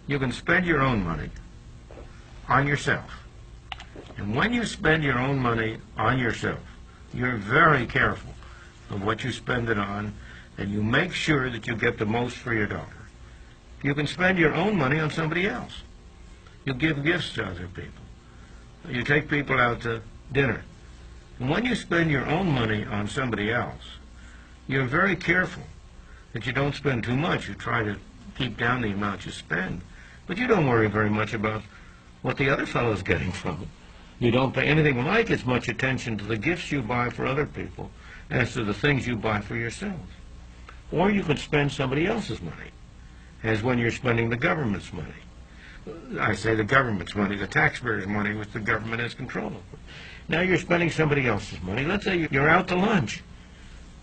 You can spend your own money on yourself. And when you spend your own money on yourself, you're very careful of what you spend it on, and you make sure that you get the most for your dollar. You can spend your own money on somebody else. You give gifts to other people. You take people out to dinner. And when you spend your own money on somebody else, you're very careful that you don't spend too much. You try to keep down the amount you spend. But you don't worry very much about what the other fellow's getting from it. You don't pay anything like as much attention to the gifts you buy for other people as to the things you buy for yourself. Or you can spend somebody else's money, as when you're spending the government's money. I say the government's money, the taxpayers' money, which the government has control over. Now you're spending somebody else's money. Let's say you're out to lunch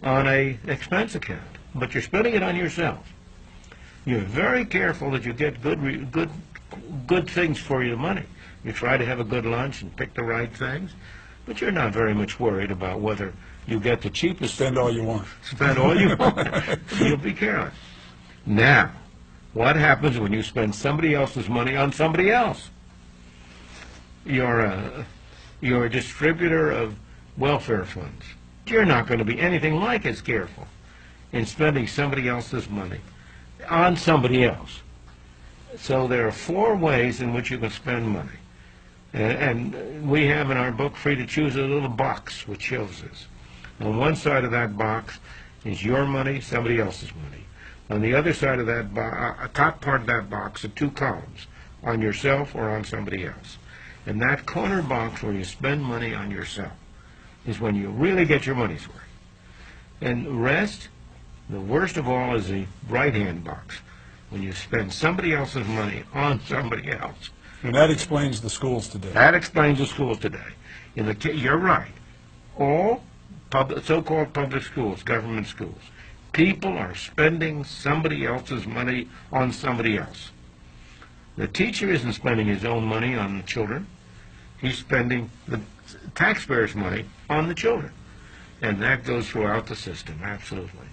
on an expense account, but you're spending it on yourself. You're very careful that you get good things for your money. You try to have a good lunch and pick the right things, but you're not very much worried about whether you get the cheapest. Spend all you want. Spend all you want. You'll be careless. Now, what happens when you spend somebody else's money on somebody else? You're a distributor of welfare funds. You're not going to be anything like as careful in spending somebody else's money on somebody else. So there are 4 ways in which you can spend money. And we have in our book, Free to Choose, a little box which shows this. On one side of that box is your money, somebody else's money. On the other side of that box, top part of that box, are 2 columns, on yourself or on somebody else. And that corner box where you spend money on yourself is when you really get your money's worth. And the rest, the worst of all, is the right-hand box, when you spend somebody else's money on somebody else. And that explains the schools today. That explains the schools today. You're right. All so-called public schools, government schools, people are spending somebody else's money on somebody else. The teacher isn't spending his own money on the children. He's spending the taxpayers' money on the children. And that goes throughout the system, absolutely.